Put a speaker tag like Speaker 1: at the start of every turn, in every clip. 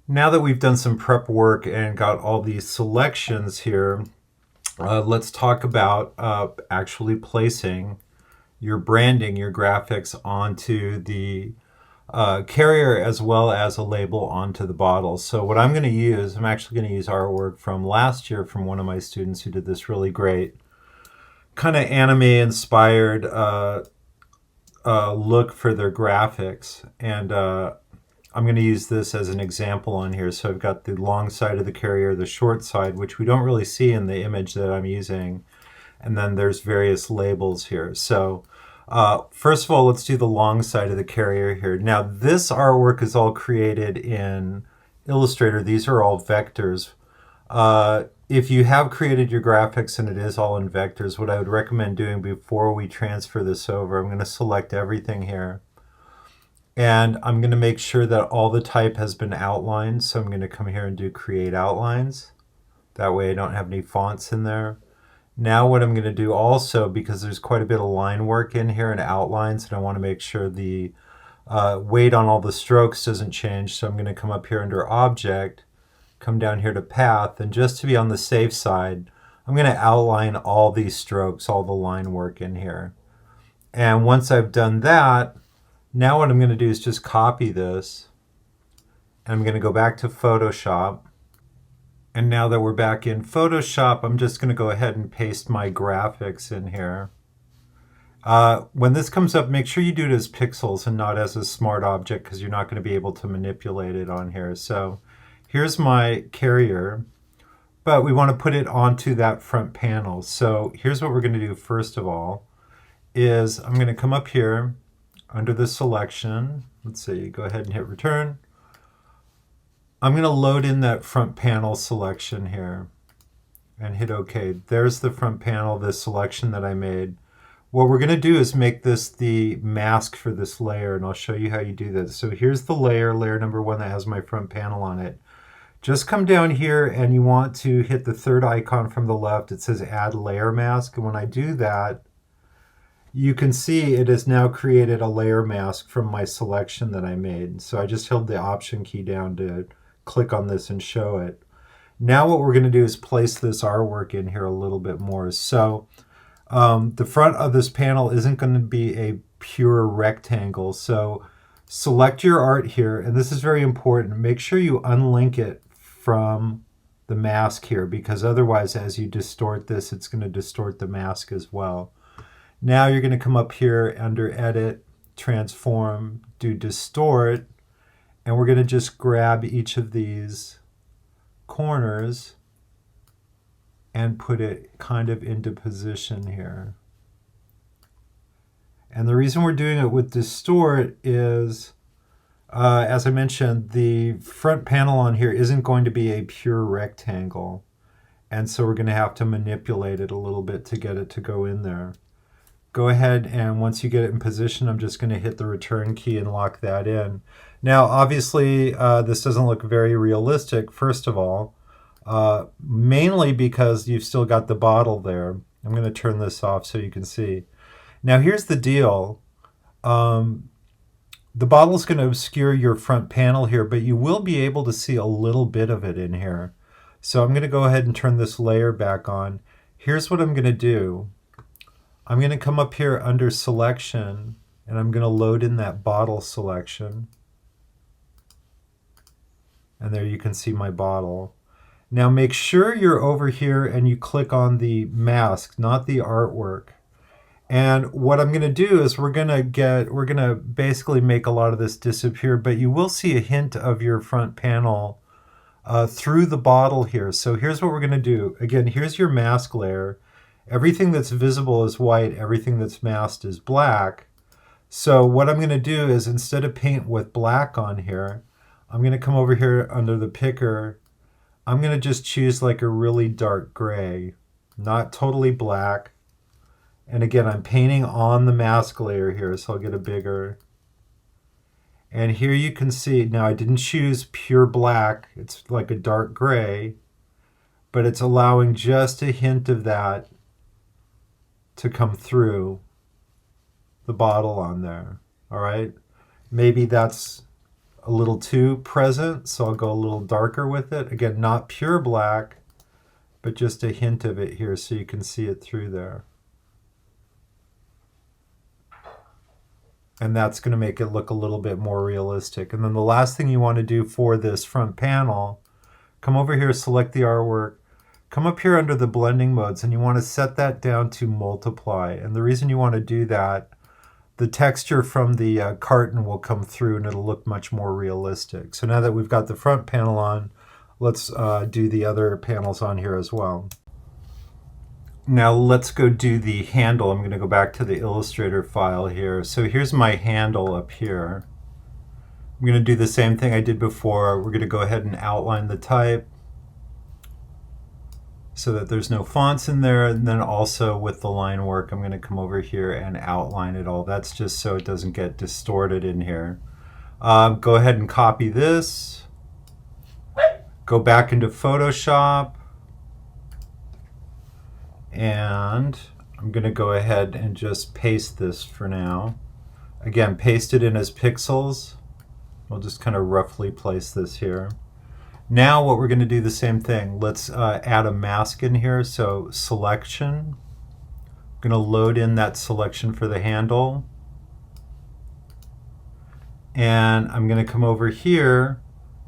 Speaker 1: Now that we've done some prep work and got all these selections here, let's talk about actually placing your branding, your graphics onto the carrier as well as a label onto the bottle. So what I'm going to use, I'm actually going to use artwork from last year from one of my students who did this really great kind of anime inspired look for their graphics. And I'm going to use this as an example on here. So I've got the long side of the carrier, the short side, which we don't really see in the image that I'm using. And then there's various labels here. So first of all, let's do the long side of the carrier here. Now this artwork is all created in Illustrator. These are all vectors. If you have created your graphics and it is all in vectors, what I would recommend doing before we transfer this over, I'm going to select everything here. And I'm going to make sure that all the type has been outlined. So I'm going to come here and do create outlines. That way I don't have any fonts in there. Now what I'm going to do also, because there's quite a bit of line work in here and outlines, and I want to make sure the weight on all the strokes doesn't change. So I'm going to come up here under Object, come down here to Path, and just to be on the safe side, I'm going to outline all these strokes, all the line work in here. And once I've done that, now what I'm going to do is just copy this. And I'm going to go back to Photoshop. And now that we're back in Photoshop, I'm just going to go ahead and paste my graphics in here. When this comes up, make sure you do it as pixels and not as a smart object because you're not going to be able to manipulate it on here. So here's my carrier, but we want to put it onto that front panel. So here's what we're going to do first of all is I'm going to come up here under the selection. Let's see, go ahead and hit return. I'm going to load in that front panel selection here and hit OK. There's the front panel, this selection that I made. What we're going to do is make this the mask for this layer, and I'll show you how you do this. So here's the layer number 1 that has my front panel on it. Just come down here and you want to hit the third icon from the left. It says Add Layer Mask, and when I do that, you can see it has now created a layer mask from my selection that I made. So I just held the Option key down to click on this and show it. Now what we're going to do is place this artwork in here a little bit more. So the front of this panel isn't going to be a pure rectangle. So select your art here, and this is very important. Make sure you unlink it from the mask here, because otherwise as you distort this, it's going to distort the mask as well. Now you're going to come up here under Edit, Transform, do Distort, and we're going to just grab each of these corners and put it kind of into position here. And the reason we're doing it with Distort is, as I mentioned, the front panel on here isn't going to be a pure rectangle. And so we're going to have to manipulate it a little bit to get it to go in there. Go ahead, and once you get it in position, I'm just going to hit the return key and lock that in. Now, obviously, this doesn't look very realistic, first of all, mainly because you've still got the bottle there. I'm going to turn this off so you can see. Now, here's the deal. The bottle's going to obscure your front panel here, but you will be able to see a little bit of it in here. So I'm going to go ahead and turn this layer back on. Here's what I'm going to do. I'm going to come up here under Selection, and I'm going to load in that bottle selection. And there you can see my bottle. Now make sure you're over here and you click on the mask, not the artwork. And what I'm going to do is we're going to basically make a lot of this disappear, but you will see a hint of your front panel through the bottle here. So here's what we're going to do. Again, here's your mask layer. Everything that's visible is white, everything that's masked is black. So what I'm going to do is, instead of paint with black on here, I'm going to come over here under the picker. I'm going to just choose like a really dark gray, not totally black. And again, I'm painting on the mask layer here, so I'll get a bigger. And here you can see, now I didn't choose pure black, it's like a dark gray, but it's allowing just a hint of that to come through the bottle on there. All right, maybe that's a little too present, so I'll go a little darker with it. Again, not pure black, but just a hint of it here so you can see it through there. And that's going to make it look a little bit more realistic. And then the last thing you want to do for this front panel, come over here, select the artwork, come up here under the blending modes, and you want to set that down to multiply. And the reason you want to do that, the texture from the carton will come through and it'll look much more realistic. So now that we've got the front panel on, let's do the other panels on here as well. Now let's go do the handle. I'm going to go back to the Illustrator file here. So here's my handle up here. I'm going to do the same thing I did before. We're going to go ahead and outline the type so that there's no fonts in there. And then also with the line work, I'm going to come over here and outline it all. That's just so it doesn't get distorted in here. Go ahead and copy this. Go back into Photoshop. And I'm going to go ahead and just paste this for now. Again, paste it in as pixels. We'll just kind of roughly place this here. Now what we're going to do the same thing. Let's add a mask in here. So selection. I'm going to load in that selection for the handle. And I'm going to come over here.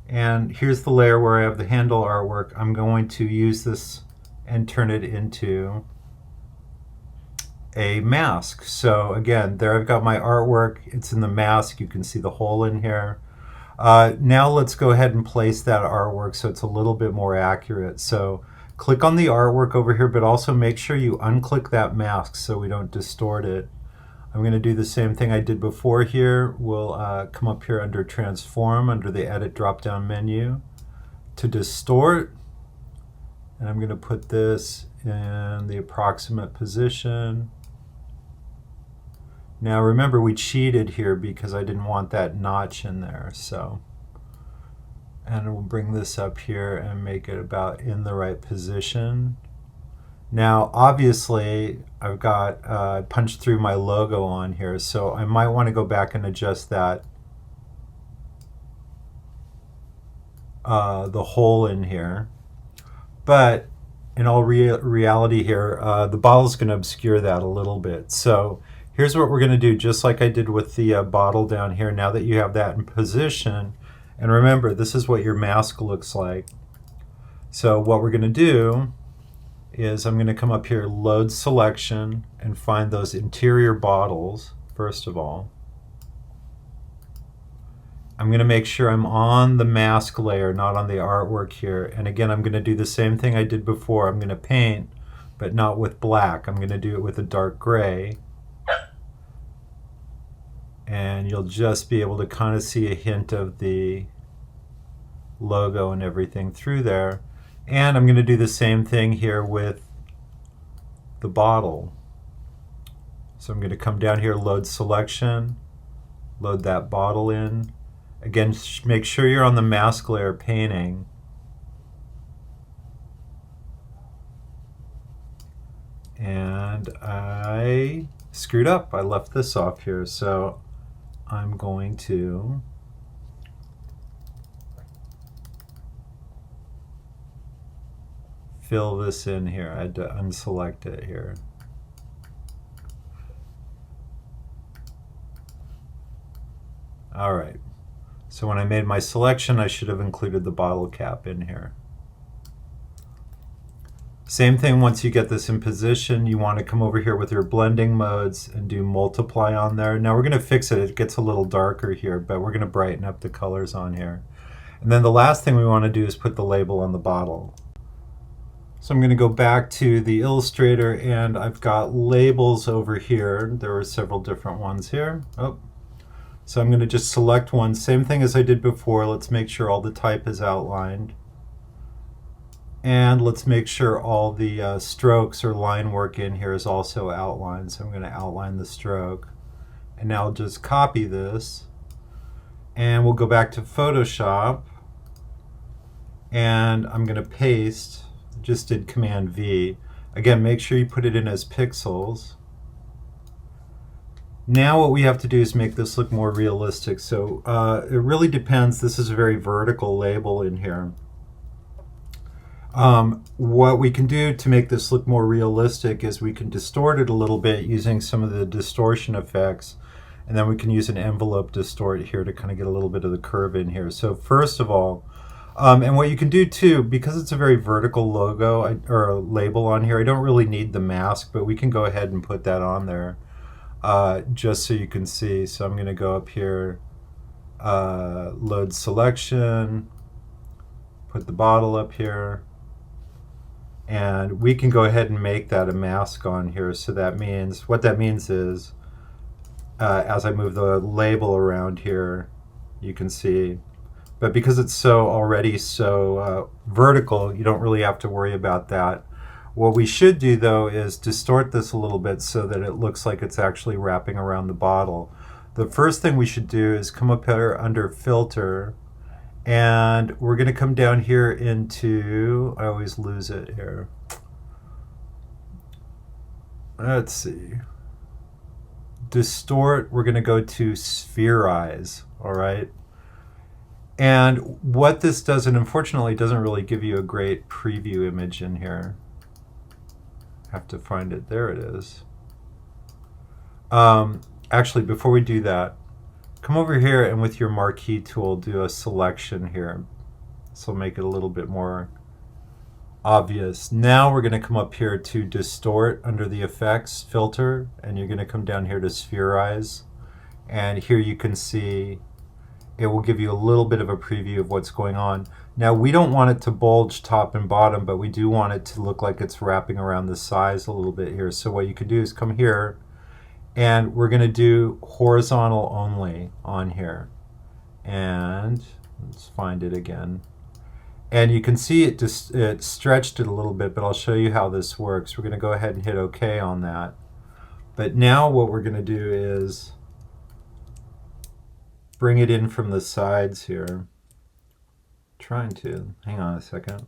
Speaker 1: And here's the layer where I have the handle artwork. I'm going to use this and turn it into a mask. So again, there I've got my artwork. It's in the mask. You can see the hole in here. Now let's go ahead and place that artwork so it's a little bit more accurate. So click on the artwork over here, but also make sure you unclick that mask so we don't distort it. I'm going to do the same thing I did before here. We'll come up here under Transform, under the Edit drop-down menu, to Distort. And I'm going to put this in the approximate position. Now remember, we cheated here because I didn't want that notch in there. So, and we'll bring this up here and make it about in the right position. Now, obviously, I've got punched through my logo on here, so I might want to go back and adjust that, the hole in here. But in all reality here, the bottle's going to obscure that a little bit. So here's what we're going to do, just like I did with the bottle down here. Now that you have that in position, and remember, this is what your mask looks like. So what we're going to do is I'm going to come up here, load selection, and find those interior bottles, first of all. I'm going to make sure I'm on the mask layer, not on the artwork here. And again, I'm going to do the same thing I did before. I'm going to paint, but not with black. I'm going to do it with a dark gray. And you'll just be able to kind of see a hint of the logo and everything through there. And I'm going to do the same thing here with the bottle. So I'm going to come down here, load selection, load that bottle in. Again, make sure you're on the mask layer painting. And I screwed up. I left this off here. So I'm going to fill this in here. I had to unselect it here. All right. So when I made my selection, I should have included the bottle cap in here. Same thing, once you get this in position, you want to come over here with your blending modes and do multiply on there. Now we're going to fix it. It gets a little darker here, but we're going to brighten up the colors on here. And then the last thing we want to do is put the label on the bottle. So I'm going to go back to the Illustrator, and I've got labels over here. There are several different ones here. Oh. So I'm going to just select one. Same thing as I did before. Let's make sure all the type is outlined. And let's make sure all the strokes or line work in here is also outlined. So I'm going to outline the stroke. And now I'll just copy this. And we'll go back to Photoshop. And I'm going to paste. Just did Command V. Again, make sure you put it in as pixels. Now what we have to do is make this look more realistic. So it really depends. This is a very vertical label in here. What we can do to make this look more realistic is we can distort it a little bit using some of the distortion effects, and then we can use an envelope distort here to kind of get a little bit of the curve in here. So first of all, and what you can do too, because it's a very vertical logo or a label on here, I don't really need the mask, but we can go ahead and put that on there just so you can see. So I'm going to go up here, load selection, put the bottle up here. And we can go ahead and make that a mask on here. So that means, what that means is, as I move the label around here, you can see. But because it's already so vertical, you don't really have to worry about that. What we should do though is distort this a little bit so that it looks like it's actually wrapping around the bottle. The first thing we should do is come up here under Filter, and we're going to come down here into, I always lose it here. Let's see. Distort, we're going to go to Spherize, all right? And what this does, and unfortunately doesn't really give you a great preview image in here. Have to find it. There it is. Actually, before we do that, come over here and with your marquee tool, do a selection here. This will make it a little bit more obvious. Now we're going to come up here to Distort under the Effects filter, and you're going to come down here to Spherize. And here you can see it will give you a little bit of a preview of what's going on. Now we don't want it to bulge top and bottom, but we do want it to look like it's wrapping around the size a little bit here. So what you can do is come here, and we're going to do horizontal only on here. And let's find it again. And you can see it just stretched it a little bit, but I'll show you how this works. We're going to go ahead and hit OK on that. But now what we're going to do is bring it in from the sides here. Trying to, hang on a second.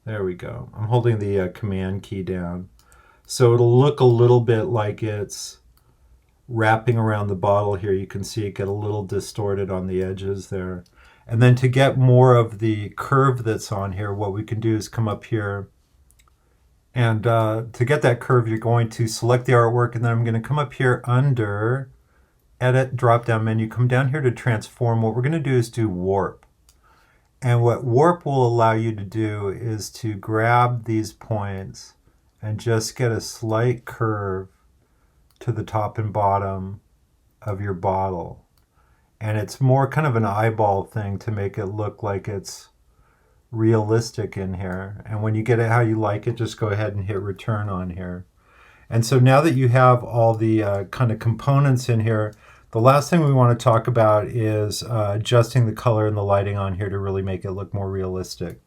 Speaker 1: There we go. I'm holding the command key down. So it'll look a little bit like it's wrapping around the bottle here. You can see it get a little distorted on the edges there. And then to get more of the curve that's on here, what we can do is come up here. And to get that curve, you're going to select the artwork, and then I'm going to come up here under Edit, drop-down menu, come down here to Transform. What we're going to do is do Warp. And what Warp will allow you to do is to grab these points and just get a slight curve to the top and bottom of your bottle. And it's more kind of an eyeball thing to make it look like it's realistic in here. And when you get it how you like it, just go ahead and hit return on here. And so now that you have all the kind of components in here, the last thing we want to talk about is adjusting the color and the lighting on here to really make it look more realistic.